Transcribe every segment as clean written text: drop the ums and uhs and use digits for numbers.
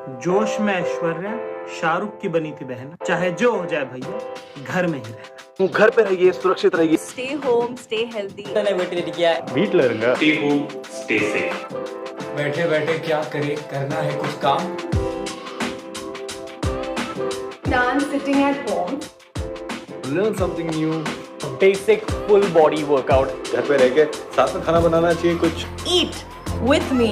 जोश में ऐश्वर्या शाहरुख की बनी थी बहन। चाहे जो हो जाए भैया, घर में ही रहना। घर पे रहिए, सुरक्षित रहिए। Stay home, stay healthy. வீட்ல இருங்க. Stay home, stay safe. बैठे बैठे क्या करे, करना है कुछ काम. Dance sitting at home. Learn something new. Basic full body workout. घर पे रह के साथ में खाना बनाना चाहिए कुछ. Eat with me.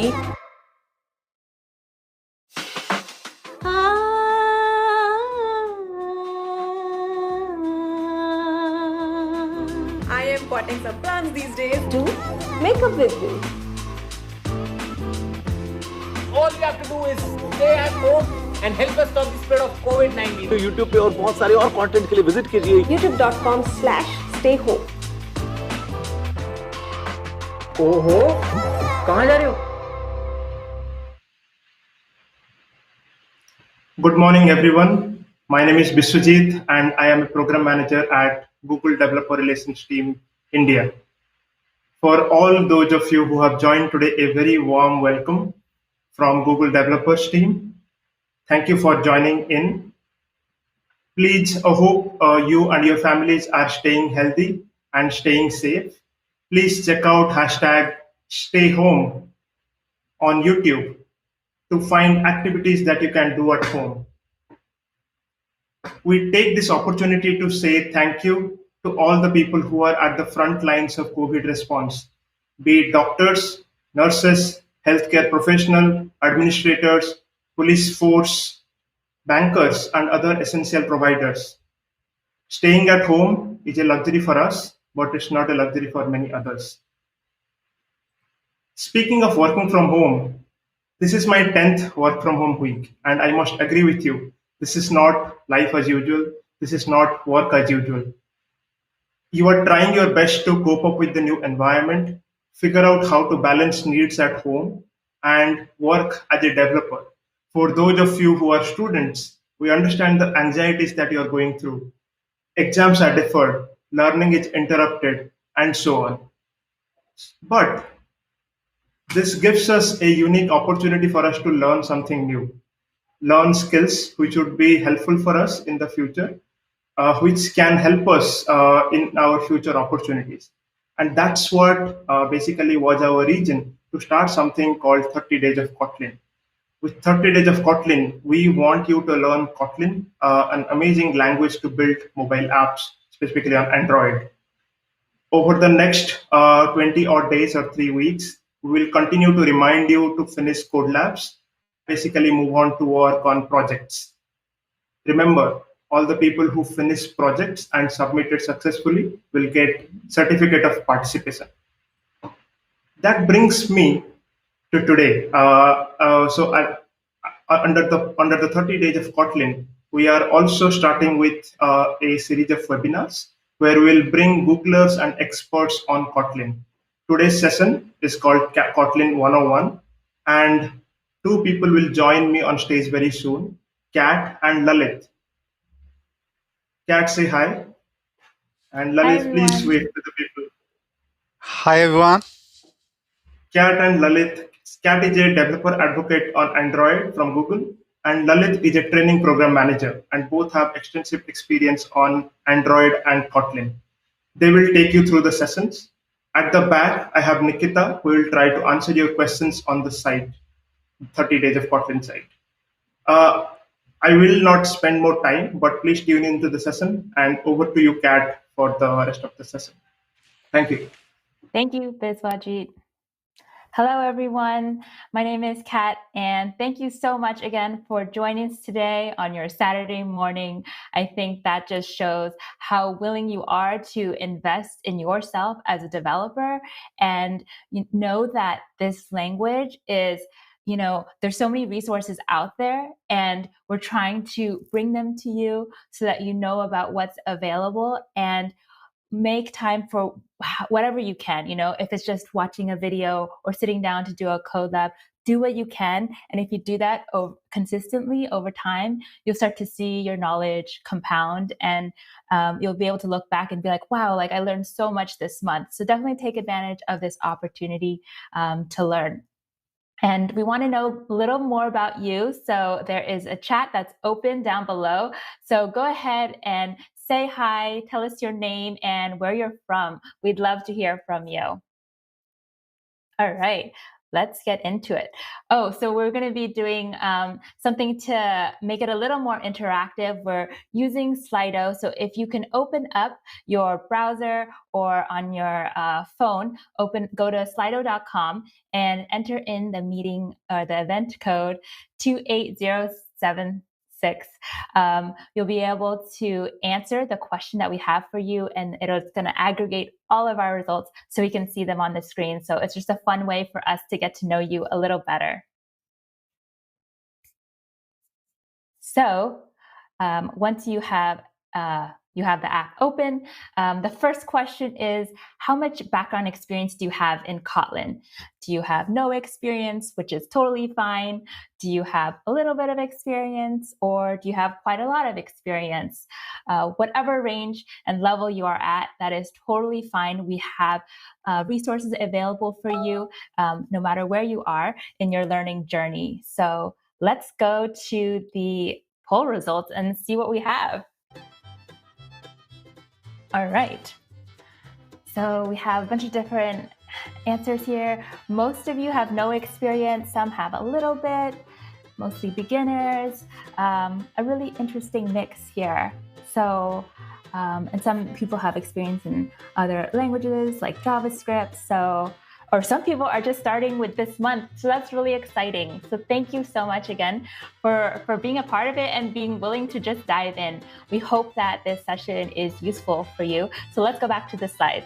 I am potting some plants these days. Do makeup with me. All you have to do is stay at home and help us stop the spread of COVID-19. तो YouTube पे और बहुत सारे और content के लिए visit कीजिए youtube.com/stayhome. ओहो, कहाँ जा रहे हो? Good morning, everyone. My name is Biswajit, and I am a program manager at Google Developer Relations Team, India. For all those of you who have joined today, a very warm welcome from Google Developers Team. Thank you for joining in. Please, I hope you and your families are staying healthy and staying safe. Please check out #StayHome on YouTube to find activities that you can do at home. We take this opportunity to say thank you to all the people who are at the front lines of COVID response, be it doctors, nurses, healthcare professionals, administrators, police force, bankers, and other essential providers. Staying at home is a luxury for us, but it's not a luxury for many others. Speaking of working from home, this is my 10th work from home week, and I must agree with you. This is not life as usual. This is not work as usual. You are trying your best to cope up with the new environment, figure out how to balance needs at home, and work as a developer. For those of you who are students, we understand the anxieties that you are going through. Exams are deferred, learning is interrupted, and so on. But this gives us a unique opportunity for us to learn something new, learn skills which would be helpful for us in the future, which can help us in our future opportunities. And that's what basically was our reason to start something called 30 Days of Kotlin. With 30 Days of Kotlin, we want you to learn Kotlin, an amazing language to build mobile apps, specifically on Android. Over the next 20 odd days or 3 weeks, we will continue to remind you to finish code labs, basically move on to work on projects. Remember, all the people who finish projects and submitted successfully will get certificate of participation. That brings me to today. Under the 30 days of Kotlin, we are also starting with a series of webinars where we will bring Googlers and experts on Kotlin. Today's session is called Kotlin 101, and two people will join me on stage very soon, Kat and Lalit. Kat, say hi. And Lalit, please wave to the people. Hi everyone. Kat and Lalit. Kat is a developer advocate on Android from Google, and Lalit is a training program manager, and both have extensive experience on Android and Kotlin. They will take you through the sessions. At the back, I have Nikita, who will try to answer your questions on the site, 30 Days of Kotlin site. I will not spend more time, but please tune into the session, and over to you, Kat, for the rest of the session. Thank you. Thank you, Biswajit. Hello, everyone. My name is Kat, and thank you so much again for joining us today on your Saturday morning. I think that just shows how willing you are to invest in yourself as a developer, and you know that this language is, there's so many resources out there, and we're trying to bring them to you so that you know about what's available and make time for whatever you can. If it's just watching a video or sitting down to do a code lab, do what you can. And if you do that consistently over time, you'll start to see your knowledge compound, and you'll be able to look back and be like, wow, I learned so much this month. So definitely take advantage of this opportunity to learn. And we want to know a little more about you. So there is a chat that's open down below. So go ahead and say hi, tell us your name and where you're from. We'd love to hear from you. All right, let's get into it. Oh, so we're going to be doing something to make it a little more interactive. We're using Slido. So if you can open up your browser or on your phone, go to slido.com and enter in the meeting or the event code 28076. You'll be able to answer the question that we have for you, and it's going to aggregate all of our results so we can see them on the screen. So it's just a fun way for us to get to know you a little better. So once you have the app open, the first question is, how much background experience do you have in Kotlin? Do you have no experience, which is totally fine? Do you have a little bit of experience, or do you have quite a lot of experience? Whatever range and level you are at, that is totally fine. We have resources available for you no matter where you are in your learning journey. So let's go to the poll results and see what we have. All right. So we have a bunch of different answers here. Most of you have no experience. Some have a little bit, mostly beginners. A really interesting mix here. So, and some people have experience in other languages like JavaScript. Or some people are just starting with this month. So that's really exciting. So thank you so much again for being a part of it and being willing to just dive in. We hope that this session is useful for you. So let's go back to the slides.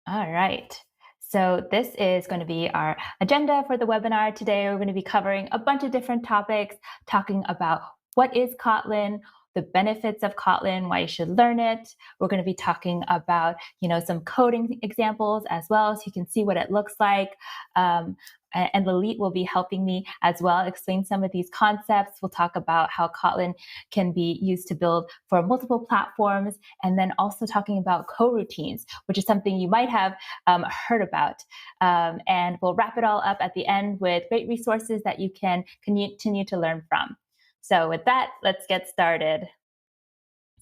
All right. So this is going to be our agenda for the webinar today. We're going to be covering a bunch of different topics, talking about what is Kotlin, the benefits of Kotlin, why you should learn it. We're going to be talking about, some coding examples as well, so you can see what it looks like. And Lalit will be helping me as well explain some of these concepts. We'll talk about how Kotlin can be used to build for multiple platforms, and then also talking about coroutines, which is something you might have heard about. And we'll wrap it all up at the end with great resources that you can continue to learn from. So with that, let's get started.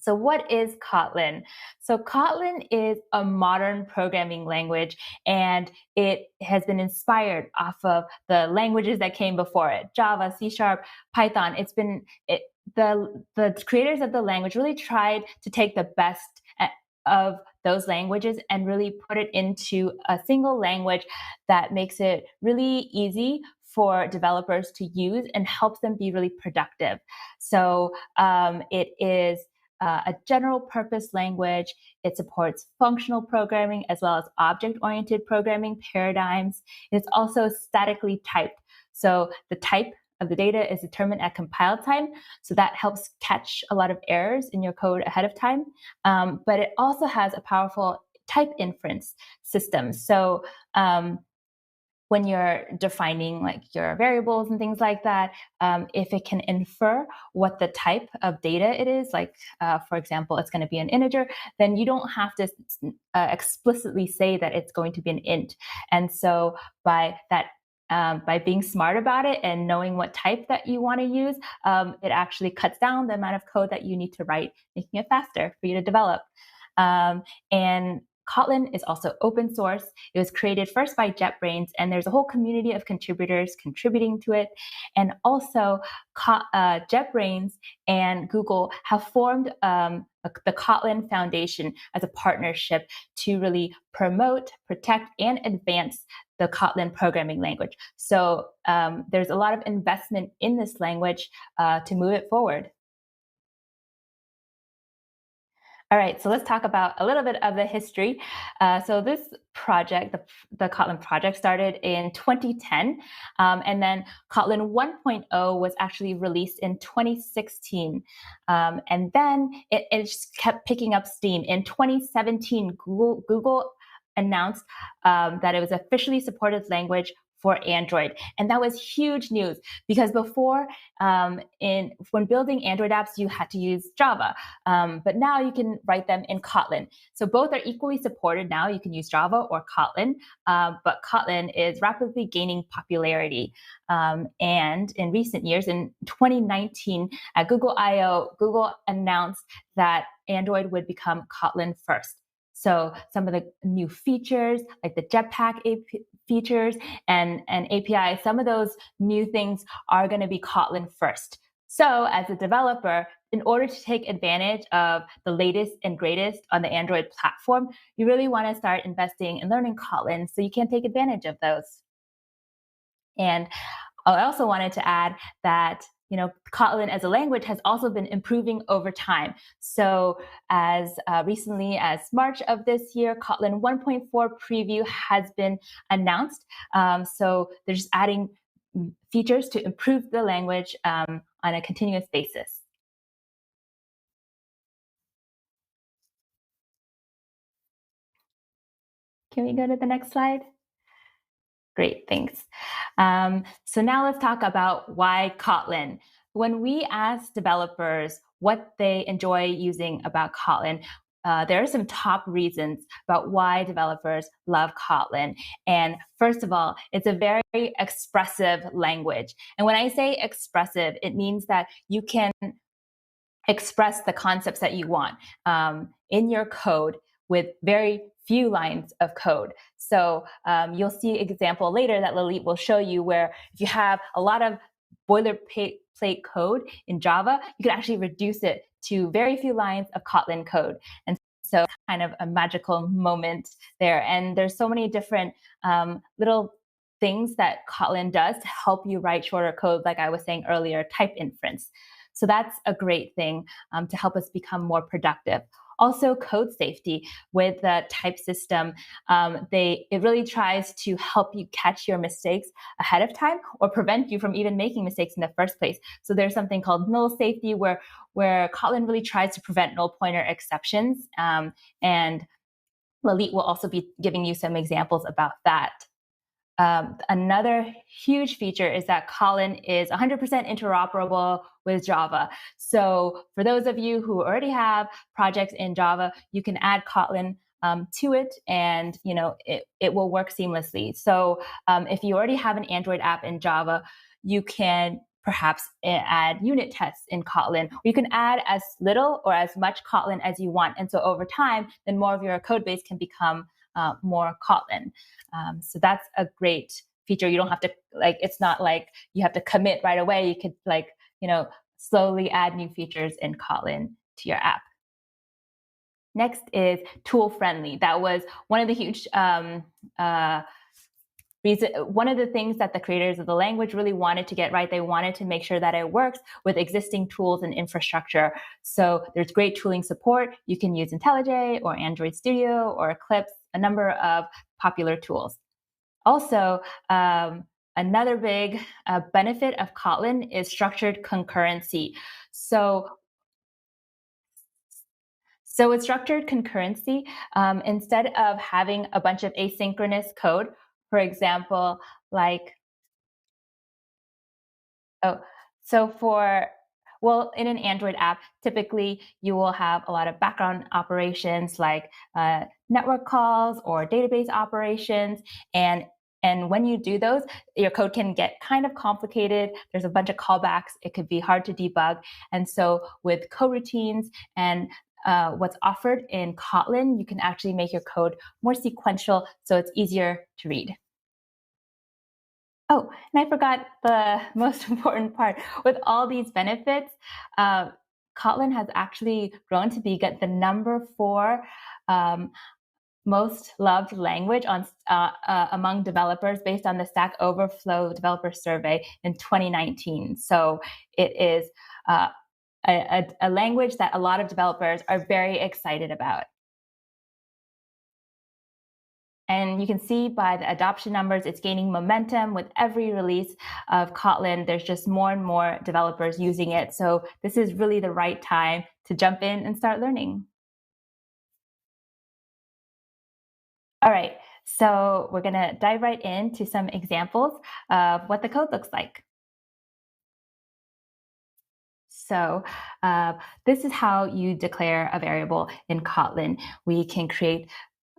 So what is Kotlin? So Kotlin is a modern programming language, and it has been inspired off of the languages that came before it: Java, C#, Python. The creators of the language really tried to take the best of those languages and really put it into a single language that makes it really easy for developers to use and helps them be really productive. So it is a general purpose language. It supports functional programming as well as object-oriented programming paradigms. It's also statically typed. So the type of the data is determined at compile time. So that helps catch a lot of errors in your code ahead of time. But it also has a powerful type inference system. So when you're defining like your variables and things like that, if it can infer what the type of data it is, like for example, it's going to be an integer, then you don't have to explicitly say that it's going to be an int. And so by being smart about it and knowing what type that you want to use, it actually cuts down the amount of code that you need to write, making it faster for you to develop. And Kotlin is also open source. It was created first by JetBrains, and there's a whole community of contributors contributing to it. And also, JetBrains and Google have formed the Kotlin Foundation as a partnership to really promote, protect, and advance the Kotlin programming language. So there's a lot of investment in this language to move it forward. All right, so let's talk about a little bit of the history. So this project, the Kotlin project, started in 2010, and then Kotlin 1.0 was actually released in 2016. And then it just kept picking up steam. In 2017, Google announced that it was officially supported language for Android. And that was huge news because before, when building Android apps, you had to use Java. But now you can write them in Kotlin. So both are equally supported now. You can use Java or Kotlin, but Kotlin is rapidly gaining popularity. And in recent years, in 2019, at Google I/O, Google announced that Android would become Kotlin first. So some of the new features, like the Jetpack features and API, some of those new things are going to be Kotlin first. So as a developer, in order to take advantage of the latest and greatest on the Android platform, you really want to start investing in learning Kotlin so you can take advantage of those. And I also wanted to add that Kotlin as a language has also been improving over time. So as recently as March of this year, Kotlin 1.4 preview has been announced. So they're just adding features to improve the language on a continuous basis. Can we go to the next slide? Great, thanks. So now let's talk about why Kotlin. When we ask developers what they enjoy using about Kotlin, there are some top reasons about why developers love Kotlin. And first of all, it's a very expressive language. And when I say expressive, it means that you can express the concepts that you want in your code with very few lines of code. So you'll see an example later that Lalit will show you where if you have a lot of boilerplate code in Java, you can actually reduce it to very few lines of Kotlin code. And so kind of a magical moment there. And there's so many different little things that Kotlin does to help you write shorter code, like I was saying earlier, type inference. So that's a great thing to help us become more productive. Also, code safety with the type system, it really tries to help you catch your mistakes ahead of time or prevent you from even making mistakes in the first place. So there's something called null safety where Kotlin really tries to prevent null pointer exceptions. And Lalit will also be giving you some examples about that. Another huge feature is that Kotlin is 100% interoperable with Java. So for those of you who already have projects in Java, you can add Kotlin to it, and it will work seamlessly. So if you already have an Android app in Java, you can perhaps add unit tests in Kotlin. Or you can add as little or as much Kotlin as you want. And so over time, then more of your code base can become more Kotlin. So that's a great feature. You don't have to, it's not like you have to commit right away. You could slowly add new features in Kotlin to your app. Next is tool friendly. That was one of the huge one of the things that the creators of the language really wanted to get right. They wanted to make sure that it works with existing tools and infrastructure. So there's great tooling support. You can use IntelliJ or Android Studio or Eclipse, a number of popular tools. Also, another big benefit of Kotlin is structured concurrency. So with structured concurrency, instead of having a bunch of asynchronous code, for example, in an Android app, typically you will have a lot of background operations like network calls or database operations. And when you do those, your code can get kind of complicated. There's a bunch of callbacks. It could be hard to debug. And so with coroutines and what's offered in Kotlin, you can actually make your code more sequential so it's easier to read. Oh, and I forgot the most important part. With all these benefits, Kotlin has actually grown to be the number 4 most loved language among developers based on the Stack Overflow developer survey in 2019. So it is a language that a lot of developers are very excited about. And you can see by the adoption numbers, it's gaining momentum with every release of Kotlin. There's just more and more developers using it. So this is really the right time to jump in and start learning. All right. So we're going to dive right into some examples of what the code looks like. So this is how you declare a variable in Kotlin. We can create,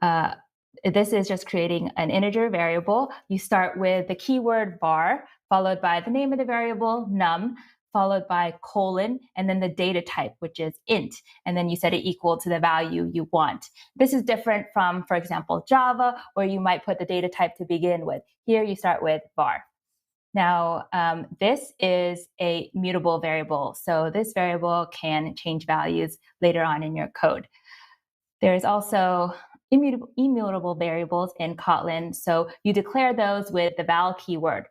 this is just creating an integer variable. You start with the keyword var, followed by the name of the variable, num, followed by colon, and then the data type, which is int, and then you set it equal to the value you want. This is different from, for example, Java, where you might put the data type to begin with. Here you start with var. Now, this is a mutable variable. So this variable can change values later on in your code. There's also immutable variables in Kotlin. So you declare those with the val keyword.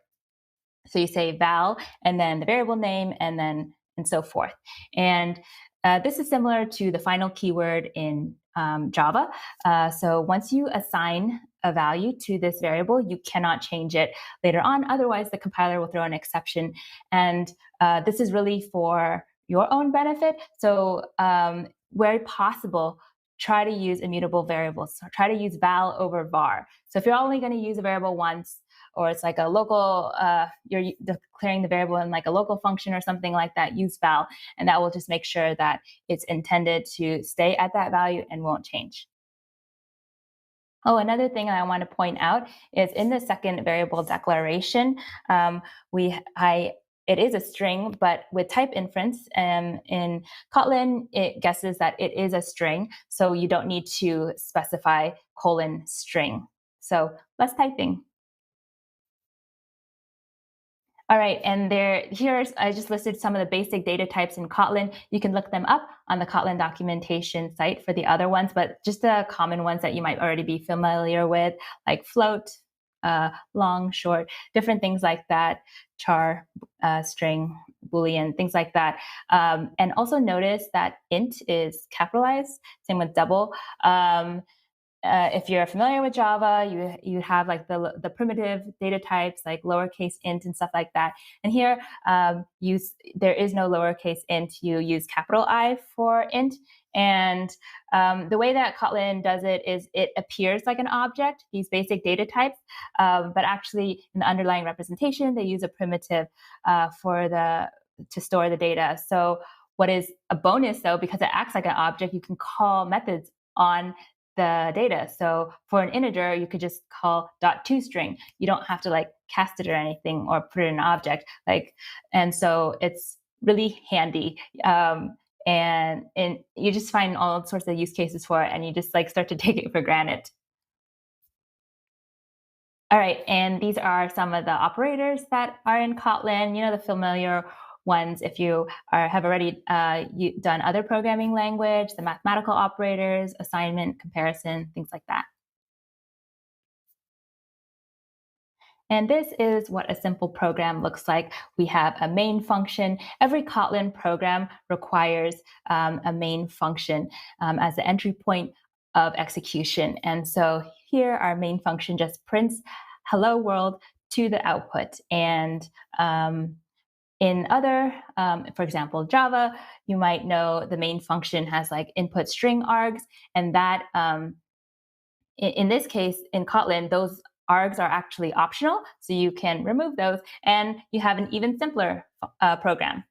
So you say val and then the variable name and so forth. And this is similar to the final keyword in Java. So once you assign a value to this variable, you cannot change it later on. Otherwise, the compiler will throw an exception. And this is really for your own benefit. So where possible, try to use immutable variables. So try to use val over var. So if you're only going to use a variable once, or it's like a local, you're declaring the variable in like a local function or something like that, use val, and that will just make sure that it's intended to stay at that value and won't change. Oh, another thing I want to point out is in the second variable declaration, it is a string, but with type inference in Kotlin, it guesses that it is a string, so you don't need to specify colon string. So less typing. All right, and here's I just listed some of the basic data types in Kotlin. You can look them up on the Kotlin documentation site for the other ones, but just the common ones that you might already be familiar with, like float, long, short, different things like that, char, string, Boolean, things like that. And also notice that int is capitalized, same with double. If you're familiar with Java, you have like the primitive data types like lowercase int and stuff like that. And here, there is no lowercase int. You use capital I for int. And the way that Kotlin does it is it appears like an object, these basic data types, but actually in the underlying representation, they use a primitive to store the data. So what is a bonus though, because it acts like an object, you can call methods on the data. So for an integer, you could just call .toString. You don't have to like cast it or anything or put it in an object. And so it's really handy. And you just find all sorts of use cases for it, and you just like start to take it for granted. All right, and these are some of the operators that are in Kotlin, the familiar ones if you have already done other programming language, the mathematical operators, assignment, comparison, things like that. And this is what a simple program looks like. We have a main function. Every Kotlin program requires a main function as the entry point of execution. And so here our main function just prints hello world to the output. And in other, for example, Java, you might know the main function has like input string args, and that in this case, in Kotlin, those args are actually optional, so you can remove those, and you have an even simpler program.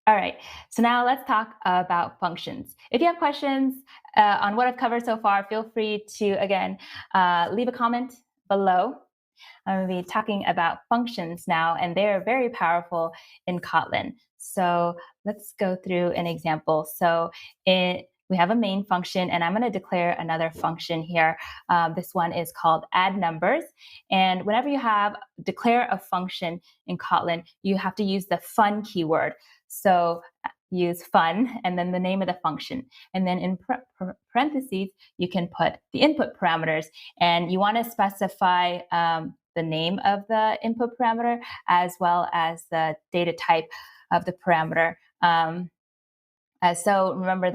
All right, so now let's talk about functions. If you have questions on what I've covered so far, feel free to, again, leave a comment below. I'm going to be talking about functions now, and they're very powerful in Kotlin. So let's go through an example. So we have a main function, and I'm going to declare another function here. This one is called add numbers. And whenever you declare a function in Kotlin, you have to use the fun keyword. So use fun and then the name of the function. And then in parentheses, you can put the input parameters. And you want to specify the name of the input parameter as well as the data type of the parameter. So remember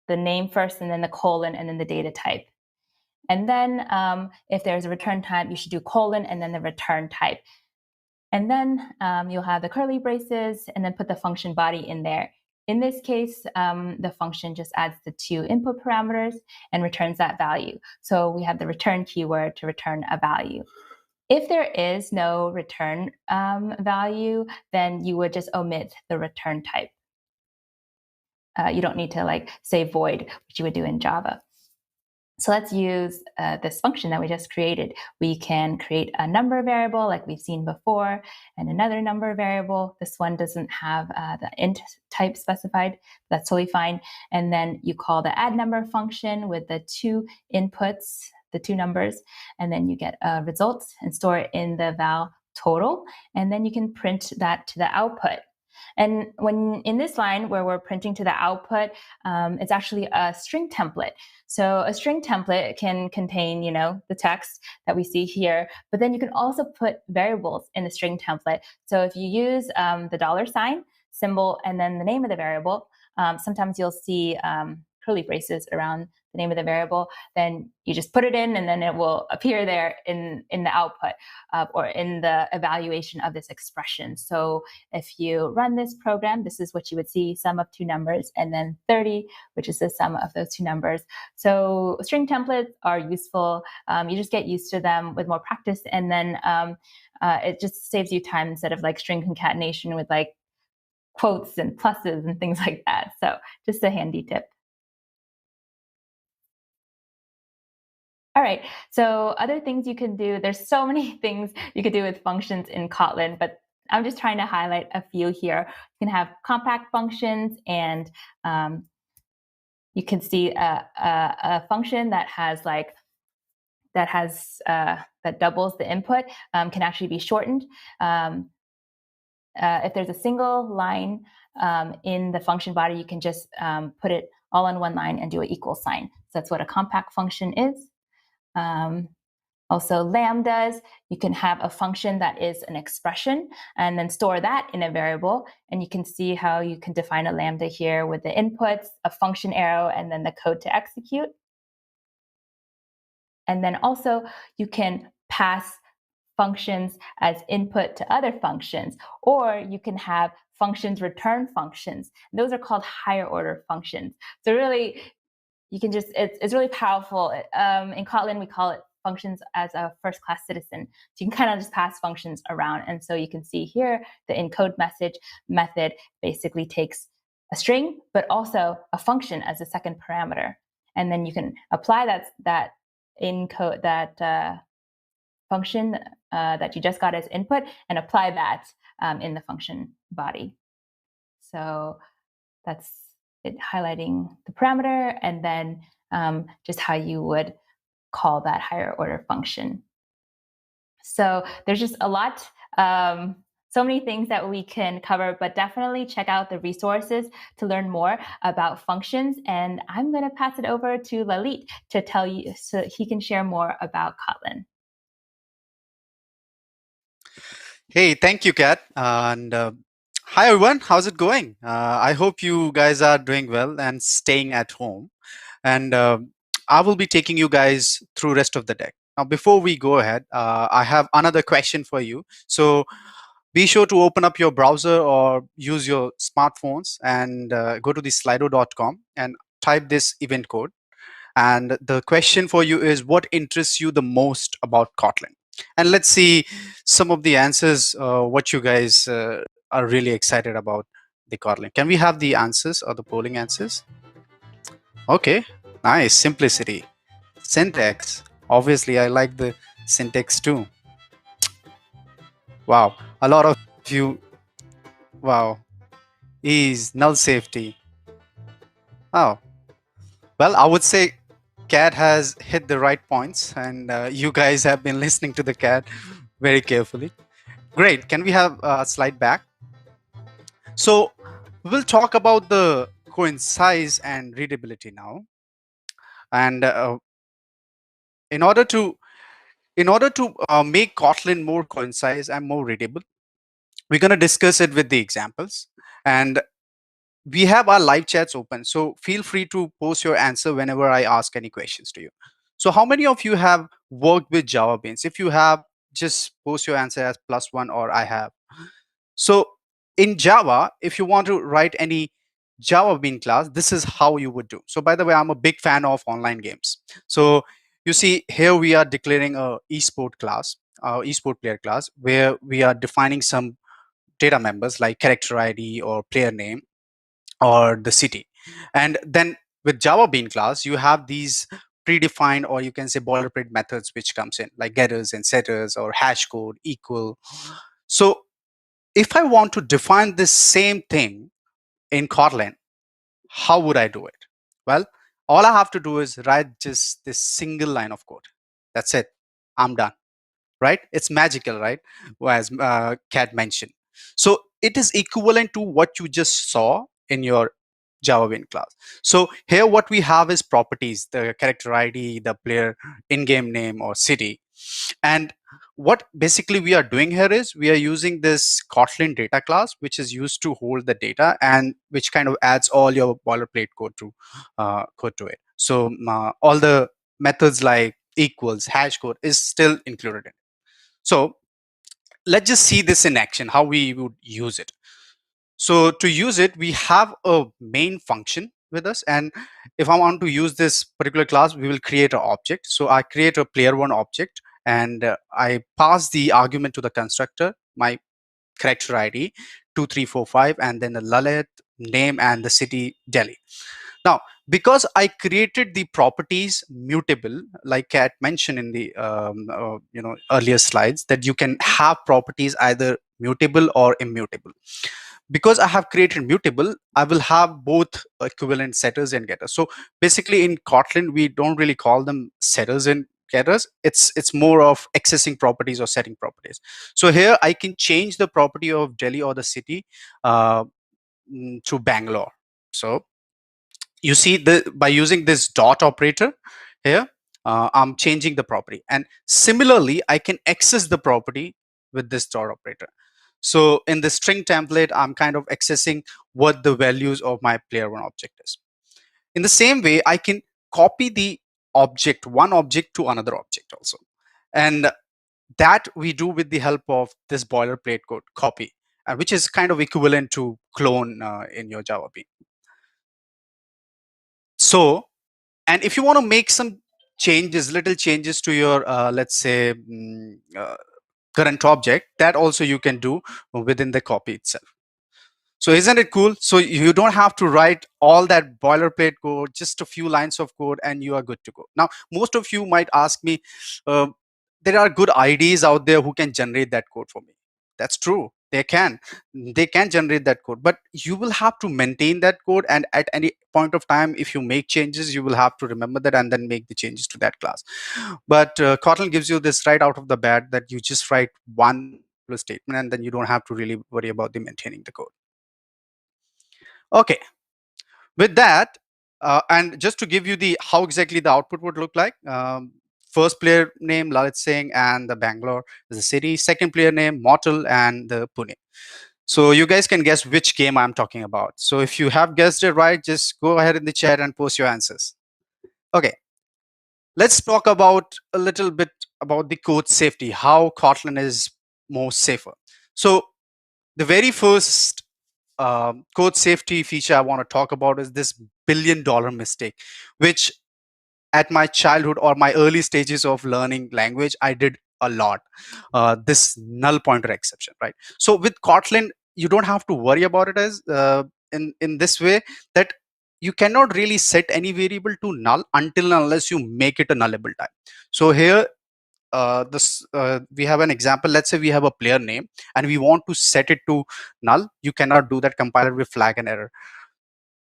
the name first and then the colon and then the data type. And then if there's a return type, you should do colon and then the return type. And then you'll have the curly braces and then put the function body in there. In this case, the function just adds the 2 input parameters and returns that value. So we have the return keyword to return a value. If there is no return value, then you would just omit the return type. You don't need to say void, which you would do in Java. So let's use this function that we just created. We can create a number variable like we've seen before, and another number variable. This one doesn't have the int type specified. That's totally fine. And then you call the add number function with the 2 inputs, the 2 numbers, and then you get a result and store it in the val total. And then you can print that to the output. And when in this line where we're printing to the output, it's actually a string template. So a string template can contain, the text that we see here, but then you can also put variables in the string template. So if you use the $sign symbol and then the name of the variable, sometimes you'll see curly braces around the name of the variable, then you just put it in and then it will appear there in the output or in the evaluation of this expression. So if you run this program, this is what you would see, sum of 2 numbers, and then 30, which is the sum of those 2 numbers. So string templates are useful. You just get used to them with more practice, and then it just saves you time instead of string concatenation with quotes and pluses and things like that. So just a handy tip. All right, so other things you can do, there's so many things you could do with functions in Kotlin, but I'm just trying to highlight a few here. You can have compact functions, and you can see a function that has that doubles the input can actually be shortened. If there's a single line in the function body, you can just put it all on one line and do an equal sign. So that's what a compact function is. Also lambdas, you can have a function that is an expression and then store that in a variable. And you can see how you can define a lambda here with the inputs, a function arrow, and then the code to execute. And then also you can pass functions as input to other functions, or you can have functions return functions. Those are called higher order functions. So really, you can just, it's really powerful. In Kotlin, we call it functions as a first-class citizen. So you can kind of just pass functions around. And so you can see here, the encode method basically takes a string, but also a function as a second parameter. And then you can apply that encode, that function that you just got as input, and apply that in the function body. So that's it, highlighting the parameter, and then just how you would call that higher order function. So there's just a lot, so many things that we can cover, but definitely check out the resources to learn more about functions. And I'm going to pass it over to Lalit to tell you, so he can share more about Kotlin. Hey, thank you, Kat. And hi, everyone. How's it going? I hope you guys are doing well and staying at home. And I will be taking you guys through rest of the deck. Now, before we go ahead, I have another question for you. So be sure to open up your browser or use your smartphones and go to the slido.com and type this event code. And the question for you is, what interests you the most about Kotlin? And let's see some of the answers, what you guys are really excited about the Kotlin. Can we have the answers or the polling answers? Okay, nice. Simplicity. Syntax. Obviously, I like the syntax too. Wow, a lot of you. Wow. Ease, null safety. Oh, well, I would say Cat has hit the right points, and you guys have been listening to the Cat very carefully. Great. Can we have a slide back? So we'll talk about the coincide and readability now. And in order to make Kotlin more coincide and more readable, we're going to discuss it with the examples. And we have our live chats open, so feel free to post your answer whenever I ask any questions to you. So how many of you have worked with Java Beans? If you have, just post your answer as +1 or I have. So in Java, if you want to write any Java Bean class, this is how you would do. So by the way, I'm a big fan of online games. So you see here we are declaring a esport class, esport player class, where we are defining some data members like character ID or player name or the city. And then with Java Bean class, you have these predefined, or you can say boilerplate methods which comes in, like getters and setters or hash code equal. So if I want to define this same thing in Kotlin, how would I do it? Well, all I have to do is write just this single line of code. That's it. I'm done. Right? It's magical, right? As Kat mentioned. So it is equivalent to what you just saw in your Java Bean class. So here what we have is properties, the character ID, the player in-game name or city. And what basically we are doing here is we are using this Kotlin data class, which is used to hold the data and which kind of adds all your boilerplate code to it. So all the methods like equals, hash code is still included in it. So let's just see this in action, how we would use it. So to use it, we have a main function with us. And if I want to use this particular class, we will create an object. So I create a player1 object and I pass the argument to the constructor, my character ID 2345, and then the Lalit name and the city Delhi. Now, because I created the properties mutable, like Kat mentioned in the earlier slides, that you can have properties either mutable or immutable. Because I have created mutable, I will have both equivalent setters and getters. So basically in Kotlin, we don't really call them setters and getters. It's more of accessing properties or setting properties. So here I can change the property of Delhi or the city to Bangalore. So you see by using this dot operator here, I'm changing the property. And similarly, I can access the property with this dot operator. So in the string template, I'm kind of accessing what the values of my player1 object is. In the same way, I can copy the one object to another object also. And that we do with the help of this boilerplate code copy, which is kind of equivalent to clone in your Java Bean. So, and if you want to make some little changes to your, let's say, current object, that also you can do within the copy itself. So isn't it cool? So you don't have to write all that boilerplate code, just a few lines of code, and you are good to go. Now, most of you might ask me, there are good IDs out there who can generate that code for me. That's true. They can generate that code, but you will have to maintain that code. And at any point of time, if you make changes, you will have to remember that and then make the changes to that class. But Kotlin gives you this right out of the bat that you just write one statement and then you don't have to really worry about the maintaining the code. Okay, with that, and just to give you the how exactly the output would look like, first player name Lalit Singh and the Bangalore is the city, second player name Mortal and the Pune. So you guys can guess which game I'm talking about. So if you have guessed it right, just go ahead in the chat and post your answers. Okay, let's talk about a little bit about the code safety, how Kotlin is more safer. So the very first code safety feature I want to talk about is this billion-dollar mistake, which at my childhood or my early stages of learning language, I did a lot. This null pointer exception, right? So with Kotlin, you don't have to worry about it as in this way, that you cannot really set any variable to null until unless you make it a nullable type. So here we have an example. Let's say we have a player name and we want to set it to null. You cannot do that. Compiler will flag an error.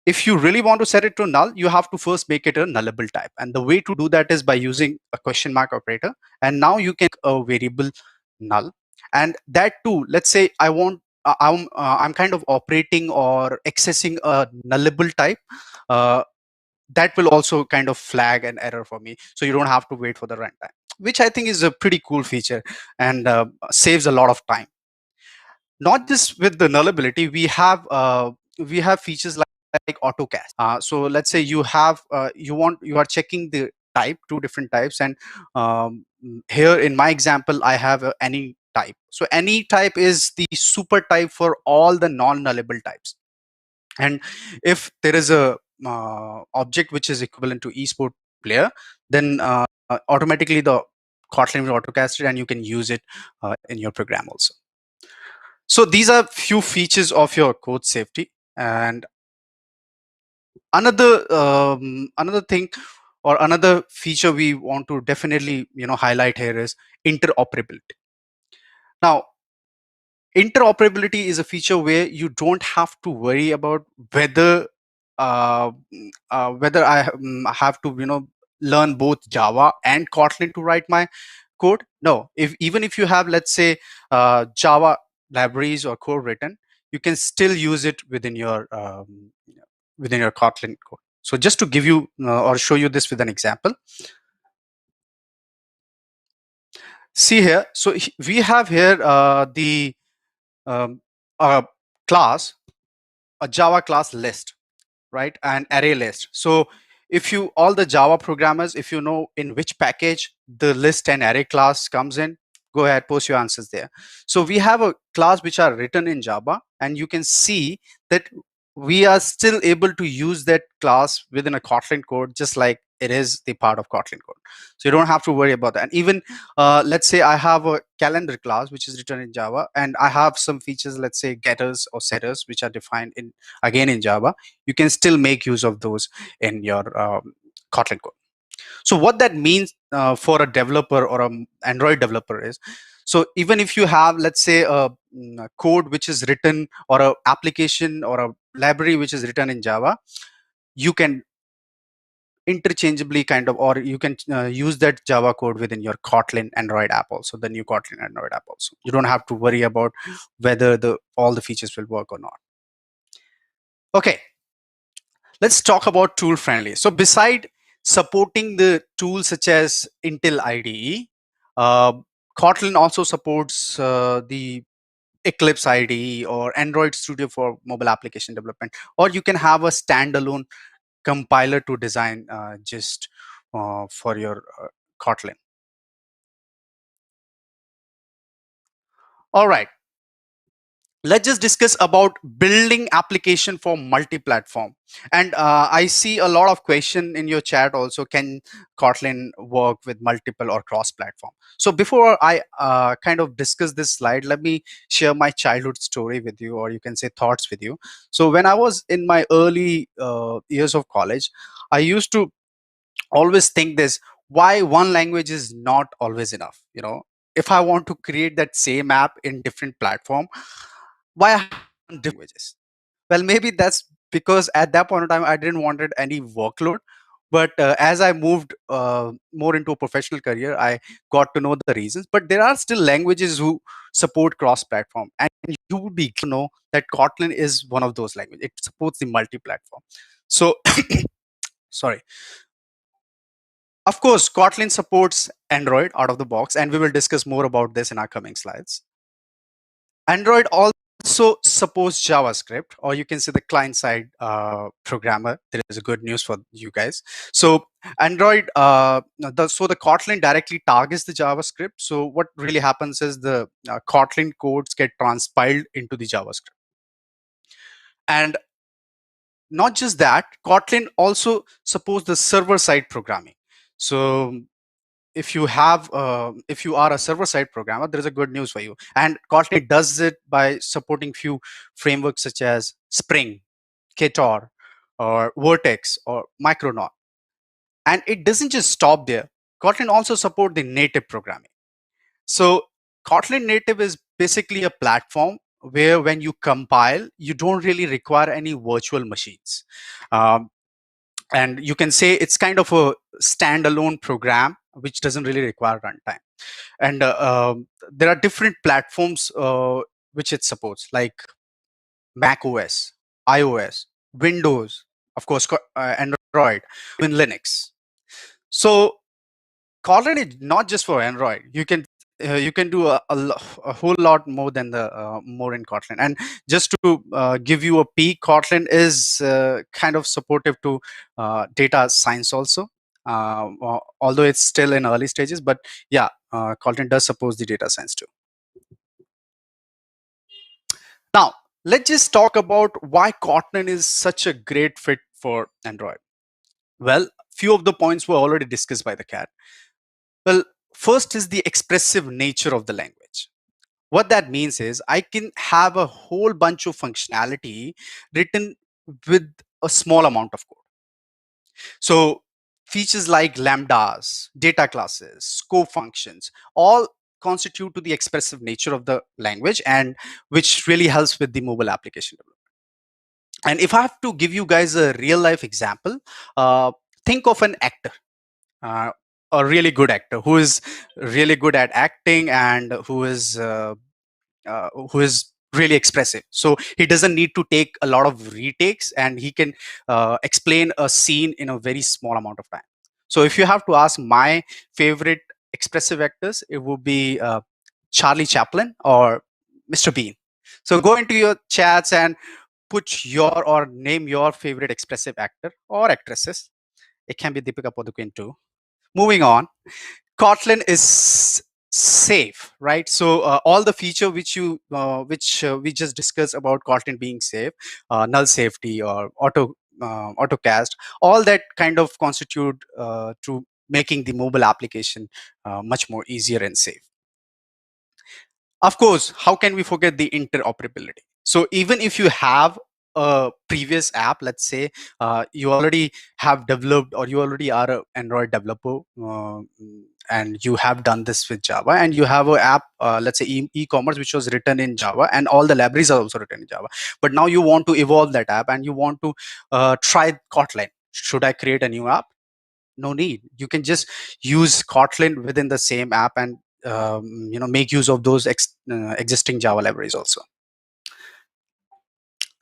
If you really want to set it to null, you have to first make it a nullable type. And the way to do that is by using a question mark operator. And now you can a variable null. And that too, let's say I want, I'm kind of operating or accessing a nullable type. That will also kind of flag an error for me. So you don't have to wait for the runtime, which I think is a pretty cool feature and saves a lot of time. Not just with the nullability, we have features like autocast. So let's say you have you are checking the type, two different types, and here in my example I have any type. So any type is the super type for all the non-nullable types. And if there is a object which is equivalent to esport player, then automatically the Kotlin will autocast it and you can use it in your program also. So these are few features of your code safety. And another thing or another feature we want to definitely highlight here is interoperability. Now, interoperability is a feature where you don't have to worry about whether I have to learn both Java and Kotlin to write my code. No, even if you have, let's say, Java libraries or code written, you can still use it within your Kotlin code. So just to give you or show you this with an example, see here. So we have here the a class, a Java class list, right? An array list. So if you, all the Java programmers, if you know in which package the list and array class comes in, go ahead, post your answers there. So we have a class which are written in Java, and you can see that we are still able to use that class within a Kotlin code, just like it is the part of Kotlin code. So you don't have to worry about that. And even let's say I have a calendar class which is written in Java, and I have some features, let's say getters or setters, which are defined in again in Java. You can still make use of those in your Kotlin code. So what that means for a developer or an Android developer is, so even if you have, let's say, a code which is written, or a application or a library which is written in Java, you can interchangeably or you can use that Java code within your Kotlin Android app also, the new Kotlin Android app also. You don't have to worry about whether all the features will work or not. Okay, let's talk about tool friendly. So beside supporting the tools such as Intel IDE, uh, Kotlin also supports the Eclipse IDE or Android Studio for mobile application development, or you can have a standalone compiler to design just for your Kotlin. All right. Let's just discuss about building application for multi-platform. And I see a lot of question in your chat also, can Kotlin work with multiple or cross-platform? So before I kind of discuss this slide, let me share my childhood story with you, or you can say thoughts with you. So when I was in my early years of college, I used to always think this: why one language is not always enough? If I want to create that same app in different platform, why different languages? Well, maybe that's because at that point in time I didn't wanted any workload. But as I moved more into a professional career, I got to know the reasons. But there are still languages who support cross-platform, and you would be to know that Kotlin is one of those languages. It supports the multi-platform. So sorry. Of course, Kotlin supports Android out of the box, and we will discuss more about this in our coming slides. Android also supports JavaScript, or you can say the client-side programmer. There is a good news for you guys. So Android, so the Kotlin directly targets the JavaScript. So what really happens is the Kotlin codes get transpiled into the JavaScript. And not just that, Kotlin also supports the server-side programming. So if you are a server-side programmer, there is a good news for you. And Kotlin does it by supporting few frameworks such as Spring, Ktor, or Vertex, or Micronaut. And it doesn't just stop there. Kotlin also supports the native programming. So Kotlin native is basically a platform where when you compile, you don't really require any virtual machines. And you can say it's kind of a standalone program which doesn't really require runtime. And there are different platforms which it supports, like Mac OS, iOS, Windows, of course, Android, even Linux. So Kotlin is not just for Android. You can do a whole lot more than the more in Kotlin. And just to give you a peek, Kotlin is kind of supportive to data science also, although it's still in early stages. But yeah, Kotlin does support the data science too. Now let's just talk about why Kotlin is such a great fit for Android. Well, few of the points were already discussed by the cat. Well, first is the expressive nature of the language. What that means is I can have a whole bunch of functionality written with a small amount of code. So features like lambdas, data classes, scope functions, all constitute to the expressive nature of the language, and which really helps with the mobile application development. And if I have to give you guys a real life example, think of an actor, uh, a really good actor who is really good at acting and who is really expressive. So he doesn't need to take a lot of retakes, and he can explain a scene in a very small amount of time. So if you have to ask my favorite expressive actors, it would be Charlie Chaplin or Mr. Bean. So go into your chats and put your or name your favorite expressive actor or actresses. It can be Deepika Padukone too. Moving on, Kotlin is safe, right? So all the feature which we just discussed about Kotlin being safe, null safety or autocast, all that kind of constitute to making the mobile application much more easier and safe. Of course, how can we forget the interoperability? So even if you have a previous app, let's say you already have developed or you already are an Android developer, and you have done this with Java, and you have an app, let's say e-commerce, which was written in Java, and all the libraries are also written in Java. But now you want to evolve that app and you want to try Kotlin. Should I create a new app? No need. You can just use Kotlin within the same app and make use of those existing Java libraries also.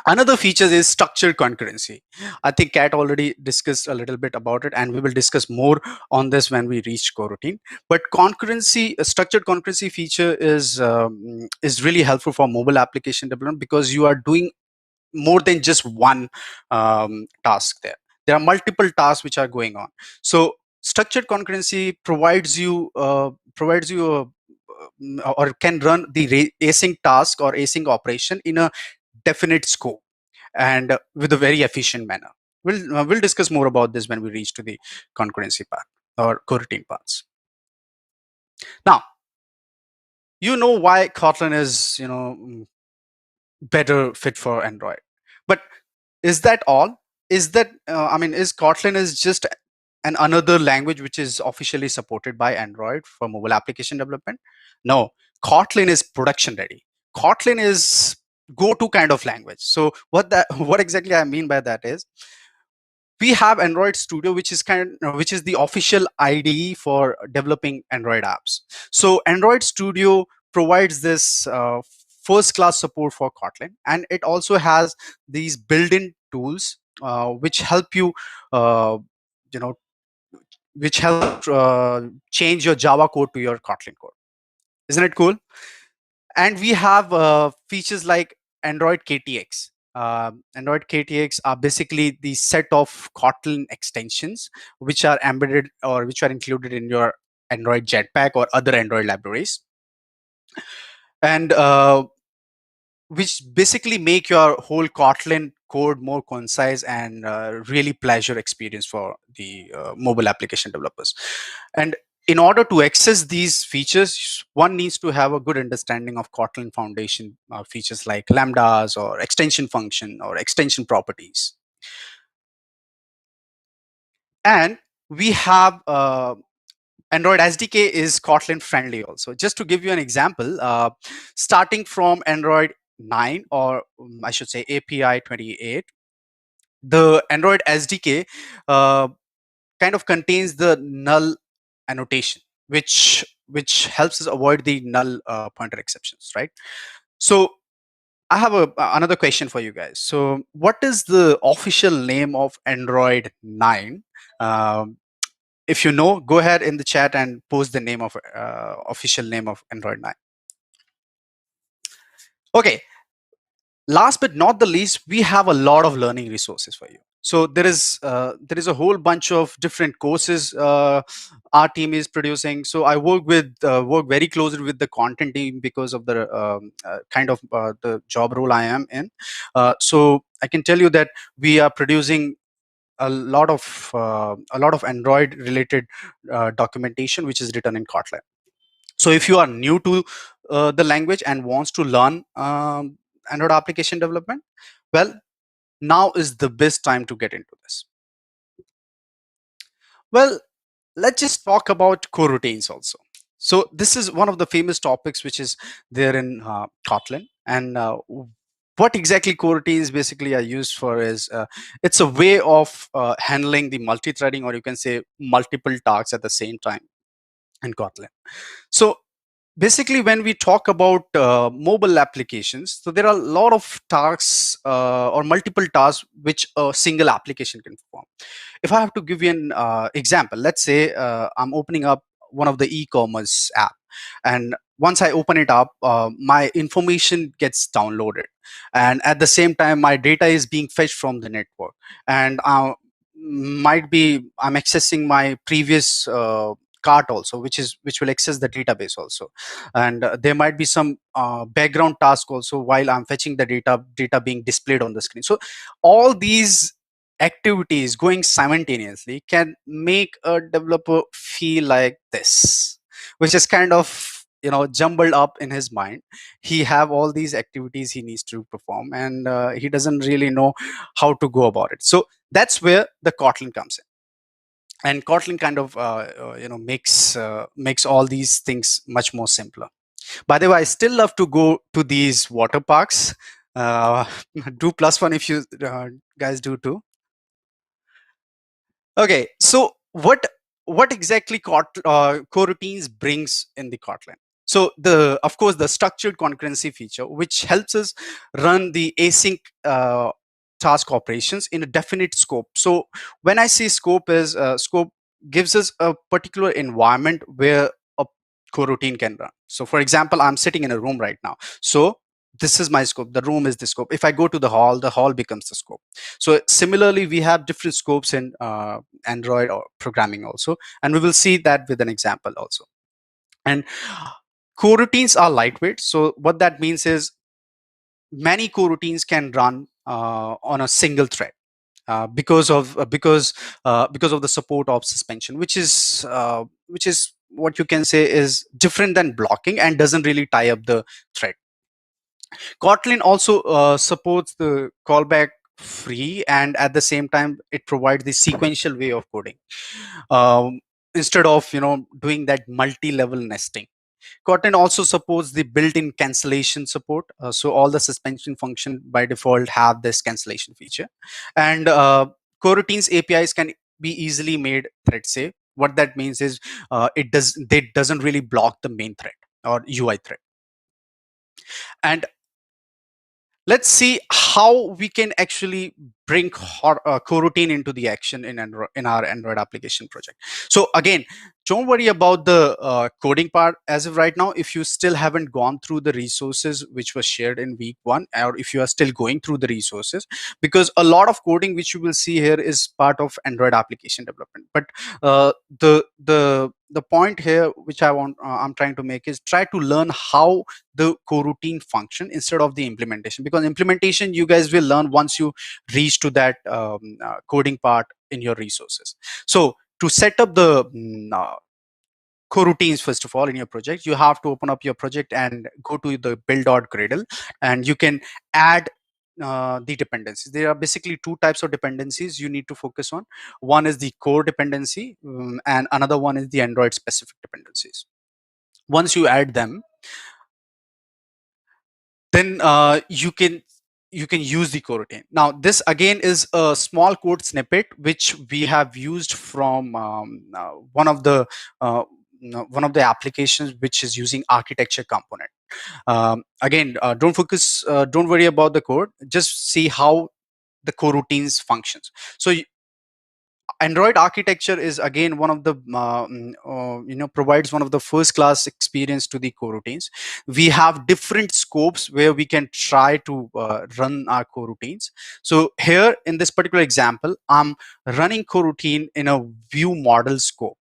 Another feature is structured concurrency. I think Kat already discussed a little bit about it, and we will discuss more on this when we reach coroutine. But concurrency, a structured concurrency feature is really helpful for mobile application development, because you are doing more than just one task there. There are multiple tasks which are going on. So structured concurrency provides you or can run the async task or async operation in a definite scope and with a very efficient manner. We'll discuss more about this when we reach to the concurrency part or coroutine parts. Now, you know why Kotlin is better fit for Android, but is that all? Is that is Kotlin is just an another language which is officially supported by Android for mobile application development? No, Kotlin is production ready. Kotlin is go-to kind of language. So what exactly I mean by that is, we have Android Studio, which is the official IDE for developing Android apps. So Android Studio provides this first class support for Kotlin, and it also has these built-in tools which help you you know which help change your Java code to your Kotlin code. Isn't it cool? And we have features like Android KTX. Android KTX are basically the set of Kotlin extensions which are embedded or which are included in your Android Jetpack or other Android libraries, and which basically make your whole Kotlin code more concise and really pleasure experience for the mobile application developers. And in order to access these features, one needs to have a good understanding of Kotlin foundation features like lambdas or extension function or extension properties. And we have Android SDK is Kotlin friendly also. Just to give you an example, starting from Android 9, or I should say API 28, the Android SDK kind of contains the null annotation, which helps us avoid the null pointer exceptions, right? So I have another question for you guys. So what is the official name of Android 9? If you know, go ahead in the chat and post the name of official name of Android 9. Okay, last but not the least, we have a lot of learning resources for you. So there is a whole bunch of different courses our team is producing. So I work very closely with the content team because of the kind of the job role I am in. So I can tell you that we are producing a lot of Android related documentation which is written in Kotlin. So if you are new to the language and wants to learn Android application development, well, now is the best time to get into this. Well, let's just talk about coroutines also. So this is one of the famous topics which is there in Kotlin. And what exactly coroutines basically are used for is it's a way of handling the multi-threading, or you can say multiple tasks at the same time in Kotlin. So basically, when we talk about mobile applications, so there are a lot of tasks or multiple tasks which a single application can perform. If I have to give you an example, let's say I'm opening up one of the e-commerce app, and once I open it up, my information gets downloaded, and at the same time my data is being fetched from the network, and might be I'm accessing my previous cart also, which will access the database also, and there might be some background task also while I'm fetching the data being displayed on the screen. So all these activities going simultaneously can make a developer feel like this, which is kind of jumbled up in his mind. He have all these activities he needs to perform, and he doesn't really know how to go about it. So that's where the Kotlin comes in, and Kotlin kind of makes all these things much more simpler. By the way, I still love to go to these water parks. uh, do +1 if you guys do too. Okay, so what exactly coroutines brings in the Kotlin? So the of course the structured concurrency feature, which helps us run the async task operations in a definite scope. So when I say scope, is scope gives us a particular environment where a coroutine can run. So for example, I'm sitting in a room right now. So this is my scope. The room is the scope. If I go to the hall becomes the scope. So similarly, we have different scopes in Android or programming also, and we will see that with an example also. And coroutines are lightweight. So what that means is many coroutines can run on a single thread because of the support of suspension, which is what you can say is different than blocking and doesn't really tie up the thread. Kotlin also supports the callback free, and at the same time it provides the sequential way of coding, instead of doing that multi-level nesting. Kotlin also supports the built-in cancellation support. So all the suspension function by default have this cancellation feature, and coroutines APIs can be easily made thread safe. What that means is it doesn't really block the main thread or UI thread. And let's see how we can actually bring coroutine into the action in in our Android application project. So again, don't worry about the coding part as of right now. If you still haven't gone through the resources which was shared in week 1, or if you are still going through the resources, because a lot of coding which you will see here is part of Android application development. But the point here which I'm trying to make is try to learn how the coroutine function instead of the implementation, because implementation you guys will learn once you reach to that coding part in your resources. So to set up the coroutines, first of all, in your project, you have to open up your project and go to the build.gradle, and you can add the dependencies. There are basically two types of dependencies you need to focus on. One is the core dependency, and another one is the Android specific dependencies. Once you add them, then you can use the coroutine. Now this again is a small code snippet which we have used from one of the applications which is using architecture component. Again, don't worry about the code, just see how the coroutines functions. So Android architecture is again one of the provides one of the first class experience to the coroutines. We have different scopes where we can try to run our coroutines. So here in this particular example, I'm running coroutine in a view model scope.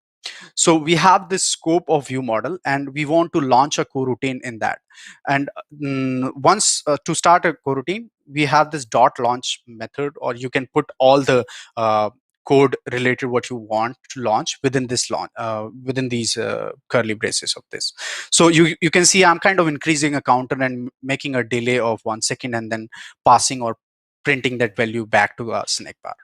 So we have this scope of view model and we want to launch a coroutine in that. And once to start a coroutine, we have this dot launch method, or you can put all the code related what you want to launch within this launch within these curly braces of this. So you can see I'm kind of increasing a counter and making a delay of 1 second and then passing or printing that value back to a snack bar.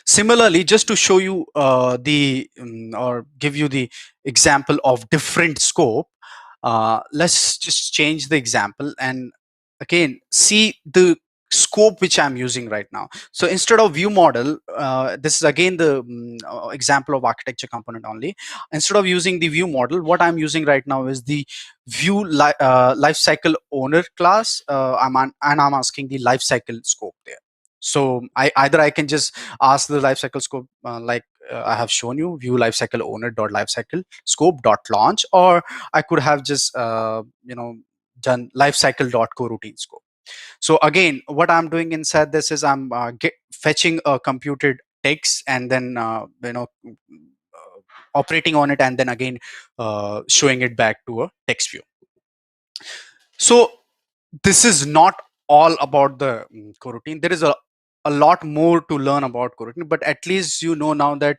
Similarly, just to show you or give you the example of different scope, let's just change the example and again see the scope which I'm using right now. So instead of view model, this is again the example of architecture component only. Instead of using the view model, what I'm using right now is the view lifecycle owner class. And I'm asking the lifecycle scope there. So I can just ask the lifecycle scope like I have shown you, view lifecycle owner dot lifecycle scope dot launch, or I could have just done lifecycle dot coroutine scope. So again, what I'm doing inside this is I'm fetching a computed text and then operating on it, and then again showing it back to a text view. So this is not all about the coroutine. There is a lot more to learn about coroutine, but at least you know now that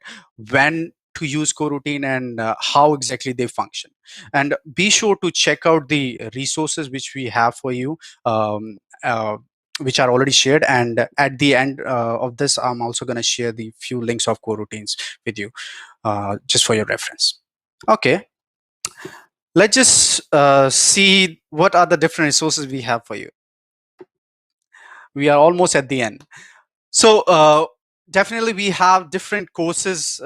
when to use coroutine and how exactly they function. And be sure to check out the resources which we have for you, which are already shared. And at the end of this, I'm also going to share the few links of coroutines with you, just for your reference. Okay. Let's just see what are the different resources we have for you. We are almost at the end. So definitely we have different courses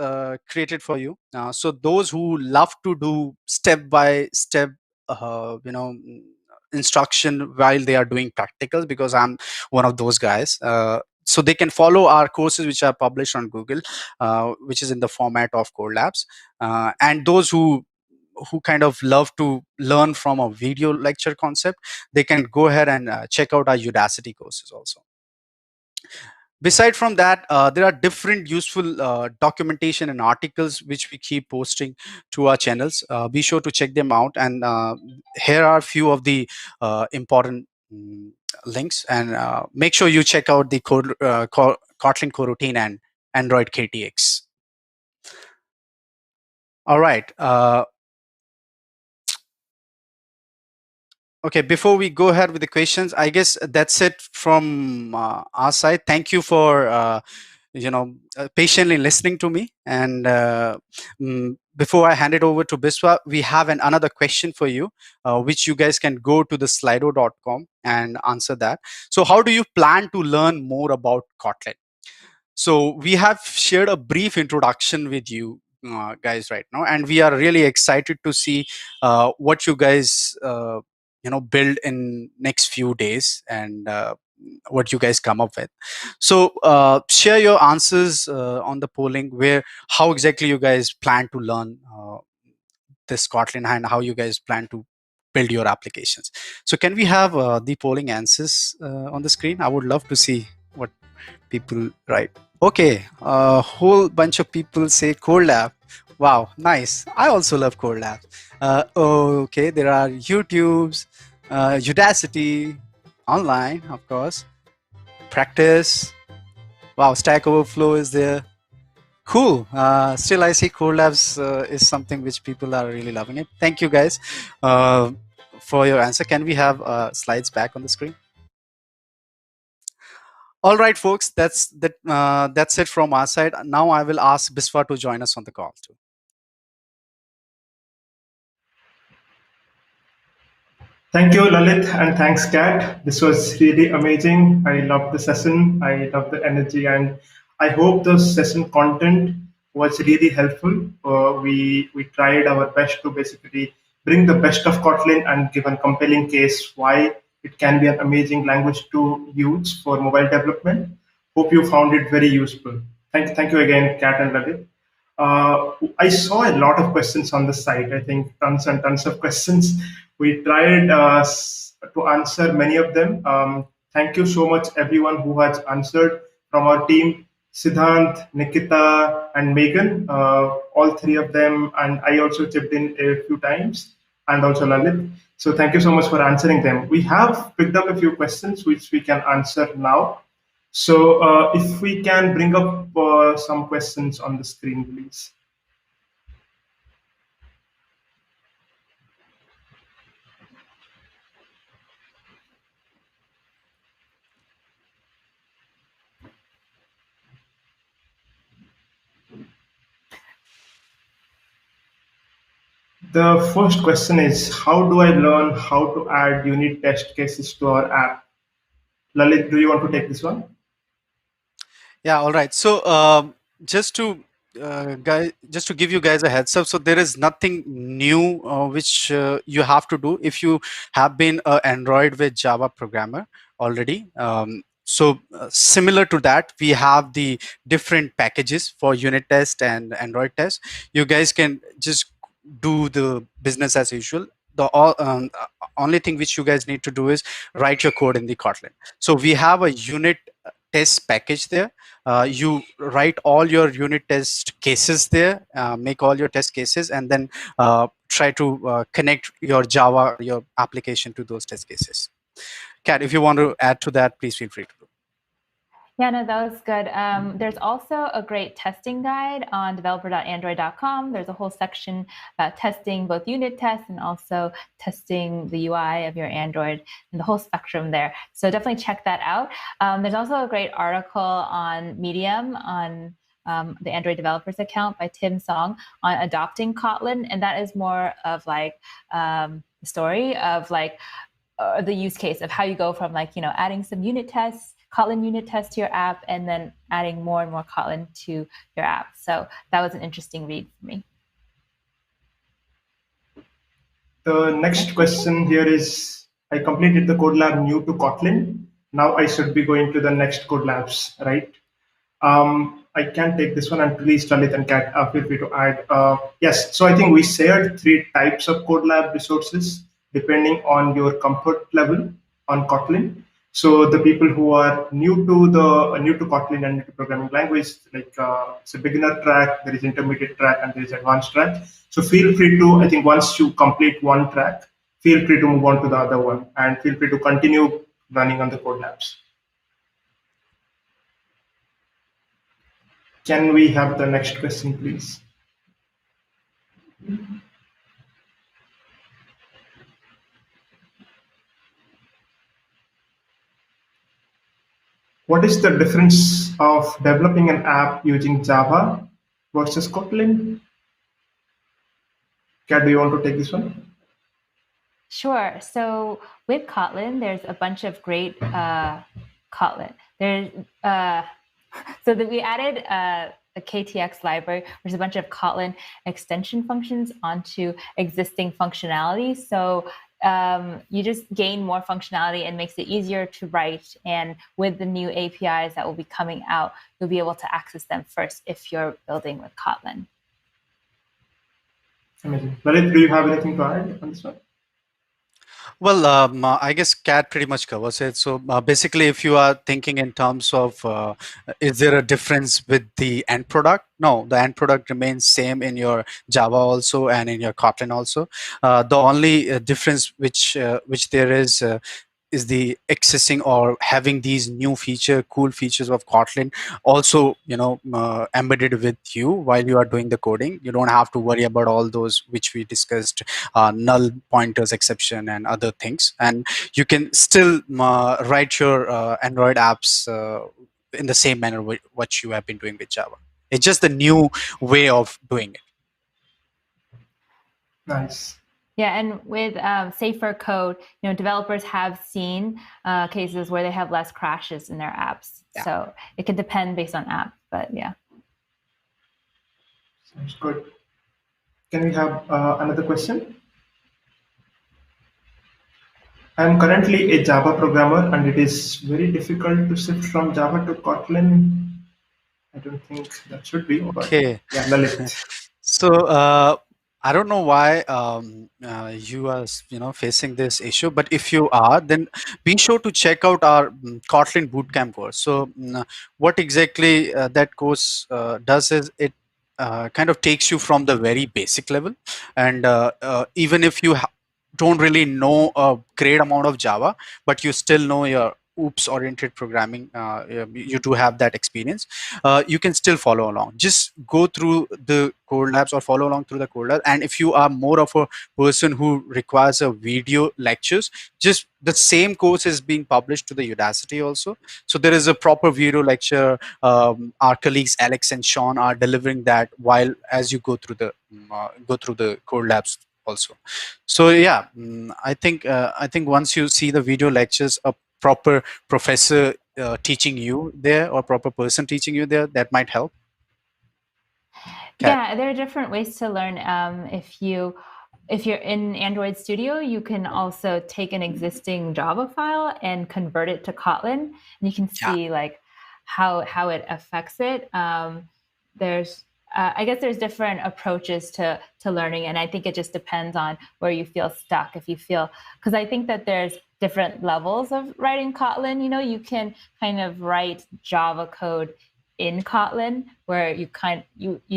created for you. So those who love to do step by step, instruction while they are doing practicals, because I'm one of those guys. So they can follow our courses which are published on Google, which is in the format of Core Labs. And those who kind of love to learn from a video lecture concept, they can go ahead and check out our Udacity courses also. Beside from that, there are different useful documentation and articles which we keep posting to our channels. Be sure to check them out. And here are a few of the important links. And make sure you check out the Kotlin coroutine and Android KTX. All right. Okay, before we go ahead with the questions, I guess that's it from our side. Thank you for patiently listening to me. And before I hand it over to Biswa, we have another question for you, which you guys can go to the slido.com and answer that. So how do you plan to learn more about Kotlin? So we have shared a brief introduction with you guys right now, and we are really excited to see what you guys build in next few days, and what you guys come up with. So share your answers on the polling, where how exactly you guys plan to learn this Kotlin and how you guys plan to build your applications. So can we have the polling answers on the screen? I would love to see what people write. Okay, a whole bunch of people say Core Lab. Wow, nice. I also love Core Lab. Okay, there are YouTubes, Udacity, online, of course, practice. Wow, Stack Overflow is there. Cool. Still, I see Core Labs is something which people are really loving it. Thank you guys for your answer. Can we have slides back on the screen? All right, folks, that's it from our side. Now I will ask Biswa to join us on the call too. Thank you, Lalit, and thanks, Kat. This was really amazing. I loved the session. I love the energy, and I hope the session content was really helpful. We tried our best to basically bring the best of Kotlin and give a compelling case why it can be an amazing language to use for mobile development. Hope you found it very useful. Thank you again, Kat and Lalit. I saw a lot of questions on the site. I think tons and tons of questions. We tried to answer many of them. Thank you so much, everyone who has answered from our team. Siddhant, Nikita, and Megan, all three of them, and I also chipped in a few times, and also Lalit. So thank you so much for answering them. We have picked up a few questions which we can answer now. So if we can bring up some questions on the screen, please. The first question is, how do I learn how to add unit test cases to our app? Lalit, do you want to take this one? Yeah, all right. So just to just to give you guys a heads up, so there is nothing new which you have to do if you have been an Android with Java programmer already. Similar to that, we have the different packages for unit test and Android test. You guys can just do the business as usual. Only thing which you guys need to do is write your code in the Kotlin. So we have a unit test package there. You write all your unit test cases there, make all your test cases, and then try to connect your Java, your application to those test cases. Kat, if you want to add to that, please feel free to. Yeah, no, that was good. There's also a great testing guide on developer.android.com. There's a whole section about testing both unit tests and also testing the UI of your Android and the whole spectrum there. So definitely check that out. There's also a great article on Medium on the Android developers account by Tim Song on adopting Kotlin. And that is more of like the story of like the use case of how you go from like, adding some unit tests, Kotlin unit test to your app, and then adding more and more Kotlin to your app. So that was an interesting read for me. The next question here is, I completed the code lab new to Kotlin. Now I should be going to the next code labs, right? I can take this one, and please, Lalit and Kat, feel free to add. Yes, so I think we shared 3 types of code lab resources depending on your comfort level on Kotlin. So the people who are new to Kotlin and new to programming language, like it's a beginner track, there is intermediate track, and there is advanced track. So feel free to, I think once you complete one track, feel free to move on to the other one, and feel free to continue running on the code labs. Can we have the next question, please? What is the difference of developing an app using Java versus Kotlin? Kat, do you want to take this one? Sure. So with Kotlin, there's a bunch of great Kotlin. So that we added a KTX library, which is a bunch of Kotlin extension functions onto existing functionality. So you just gain more functionality and makes it easier to write. And with the new APIs that will be coming out, you'll be able to access them first if you're building with Kotlin. Amazing. Lalit, do you have anything to add on this one? Well, I guess Kat pretty much covers it. So basically, if you are thinking in terms of is there a difference with the end product? No, the end product remains same in your Java also and in your Kotlin also. The only difference which there is the accessing or having these new cool features of Kotlin also, embedded with you while you are doing the coding. You don't have to worry about all those which we discussed, null pointers exception and other things. And you can still write your Android apps in the same manner what you have been doing with Java. It's just the new way of doing it. Nice. Yeah, and with safer code, developers have seen cases where they have less crashes in their apps. Yeah. So it can depend based on app, but yeah. Sounds good. Can we have another question? I am currently a Java programmer, and it is very difficult to shift from Java to Kotlin. I don't think that should be, but Okay. yeah, Lalit. So I don't know why you are facing this issue, but if you are, then be sure to check out our Kotlin bootcamp course. So what exactly that course does is it kind of takes you from the very basic level, and even if you don't really know a great amount of Java, but you still know your oops oriented programming, you do have that experience, you can still follow along. Just go through the code labs or follow along through the code lab. And if you are more of a person who requires a video lectures, just the same course is being published to the Udacity also. So there is a proper video lecture. Our colleagues Alex and Sean are delivering that while as you go through the code labs also. So yeah, I think once you see the video lectures, a proper professor teaching you there or proper person teaching you there, that might help. Yeah, there are different ways to learn. If you're in Android Studio, you can also take an existing Java file and convert it to Kotlin, and you can see like how it affects it. There's I guess there's different approaches to learning, and I think it just depends on where you feel stuck. If you feel, because I think that there's different levels of writing Kotlin. You can kind of write Java code in Kotlin, where you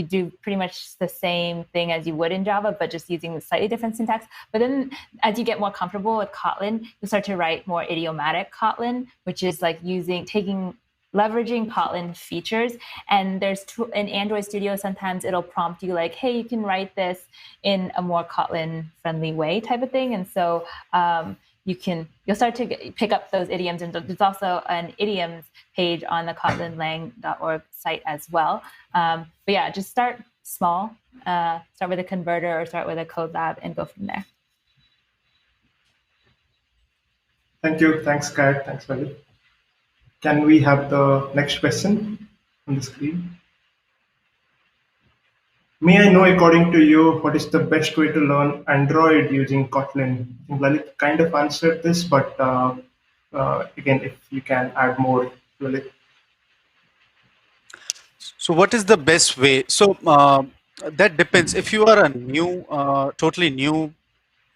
do pretty much the same thing as you would in Java, but just using slightly different syntax. But then as you get more comfortable with Kotlin, you start to write more idiomatic Kotlin, which is like leveraging Kotlin features. And in Android Studio, sometimes it'll prompt you like, hey, you can write this in a more Kotlin friendly way type of thing. And so you'll start to pick up those idioms. And there's also an idioms page on the kotlinlang.org site as well. But yeah, just start small, start with a converter or start with a code lab and go from there. Thank you. Thanks, Kat. Thanks, Lalit. Can we have the next question on the screen? May I know, according to you, what is the best way to learn Android using Kotlin? I think Lalit kind of answered this, but again, if you can add more, Lalit. So what is the best way? So that depends. If you are a totally new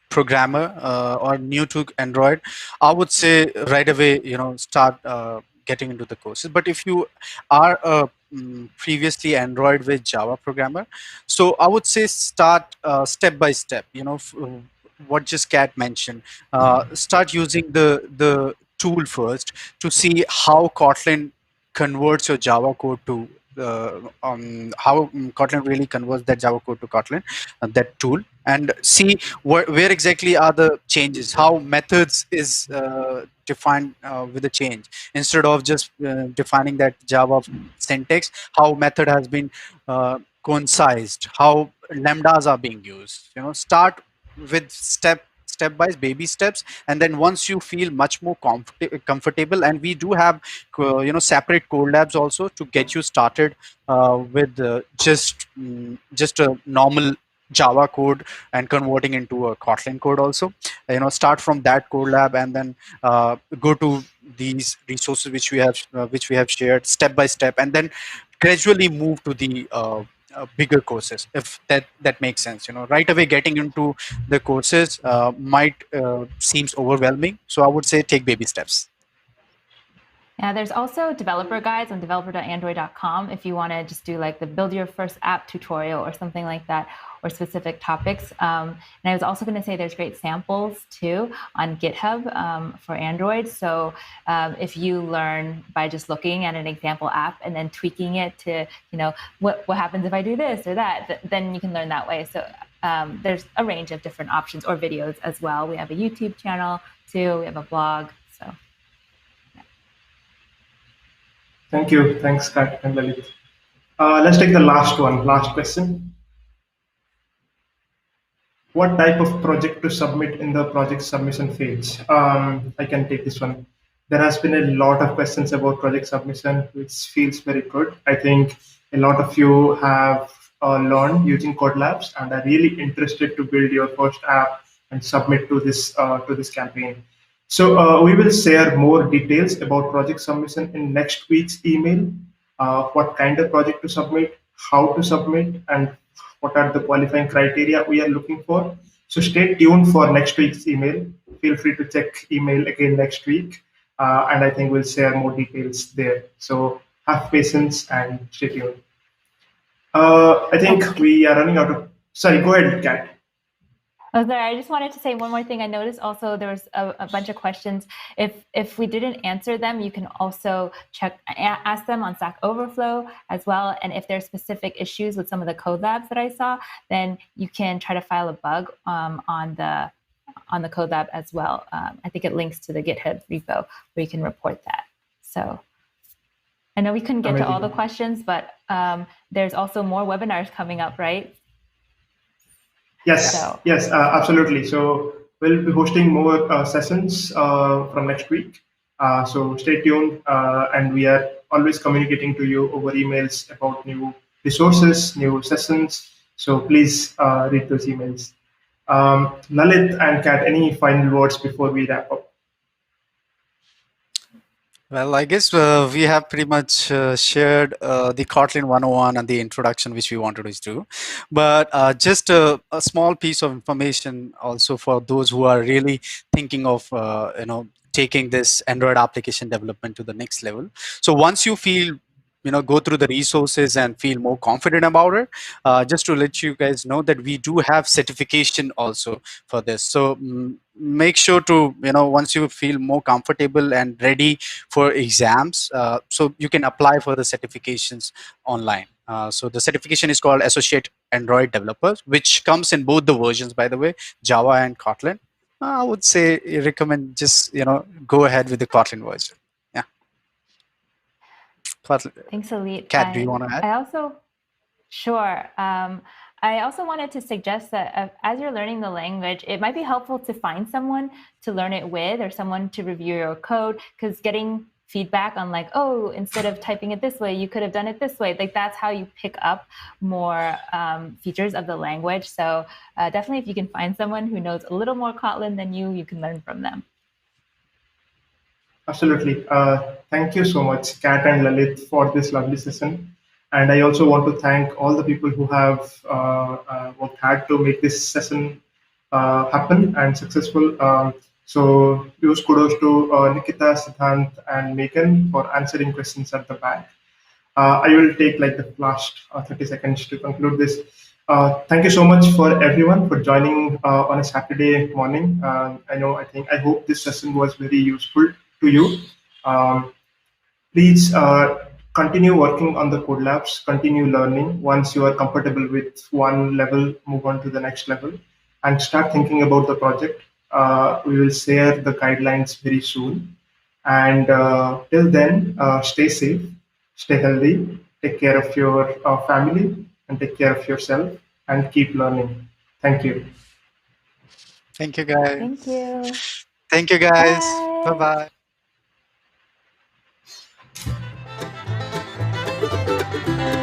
programmer or new to Android, I would say right away, start getting into the courses. But if you are a previously Android with Java programmer, so I would say start step by step. What just Kat mentioned. Start using the tool first to see how Kotlin converts your Java code to how Kotlin really converts that Java code to Kotlin, that tool, and see where exactly are the changes, how methods is defined with the change, instead of just defining that Java syntax, how method has been concised, how lambdas are being used. Start with step by baby steps, and then once you feel much more comfortable, and we do have separate code labs also to get you started with just a normal Java code and converting into a Kotlin code also. Start from that code lab, and then go to these resources which we have shared step by step, and then gradually move to the bigger courses, if that makes sense. Right away getting into the courses might seems overwhelming, so I would say take baby steps. Yeah, there's also developer guides on developer.android.com if you want to just do like the build your first app tutorial or something like that, or specific topics. And I was also going to say there's great samples too on GitHub for Android. So if you learn by just looking at an example app and then tweaking it to, what happens if I do this or that, then you can learn that way. So there's a range of different options, or videos as well. We have a YouTube channel too. We have a blog. So. Thank you. Thanks, Kat and Lalit. Let's take the last question. What type of project to submit in the project submission phase? I can take this one. There has been a lot of questions about project submission, which feels very good. I think a lot of you have learned using Code Labs and are really interested to build your first app and submit to this campaign. So we will share more details about project submission in next week's email. what kind of project to submit, how to submit, and what are the qualifying criteria we are looking for. So stay tuned for next week's email. Feel free to check email again next week, and I think we'll share more details there. So have patience and stay tuned. I think we are running out of. Sorry, go ahead, Kat. Oh, sorry. I just wanted to say one more thing. I noticed also there was a bunch of questions. If we didn't answer them, you can also ask them on Stack Overflow as well. And if there's specific issues with some of the code labs that I saw, then you can try to file a bug on the code lab as well. I think it links to the GitHub repo where you can report that. So I know we couldn't get to all the questions, but there's also more webinars coming up, right? Yes, absolutely. So we'll be hosting more sessions from next week. So stay tuned, and we are always communicating to you over emails about new resources, new sessions. So please read those emails. Lalit and Kat, any final words before we wrap up? Well, I guess we have pretty much shared the Kotlin 101 and the introduction which we wanted to do. But just a small piece of information also for those who are really thinking of taking this Android application development to the next level. So once you feel go through the resources and feel more confident about it, just to let you guys know that we do have certification also for this. So make sure to once you feel more comfortable and ready for exams, so you can apply for the certifications online. So the certification is called Associate Android Developers, which comes in both the versions, by the way, Java and Kotlin. I would say recommend just go ahead with the Kotlin version. Yeah. Kotlin. Thanks, Alit. Kat, do you want to add? Sure. I also wanted to suggest that as you're learning the language, it might be helpful to find someone to learn it with or someone to review your code, because getting feedback on like, oh, instead of typing it this way, you could have done it this way. Like that's how you pick up more features of the language. So definitely if you can find someone who knows a little more Kotlin than you can learn from them. Absolutely. Thank you so much, Kat and Lalit, for this lovely session. And I also want to thank all the people who have worked hard to make this session happen and successful. So huge kudos to Nikita, Siddhant, and Megan for answering questions at the back. I will take like the last 30 seconds to conclude this. Thank you so much for everyone for joining on a Saturday morning. I hope this session was very useful to you. Please continue working on the code labs, continue learning. Once you are comfortable with one level, move on to the next level and start thinking about the project. We will share the guidelines very soon. And till then, stay safe, stay healthy, take care of your family, and take care of yourself, and keep learning. Thank you. Thank you, guys. Thank you. Thank you, guys. Bye-bye. Bye.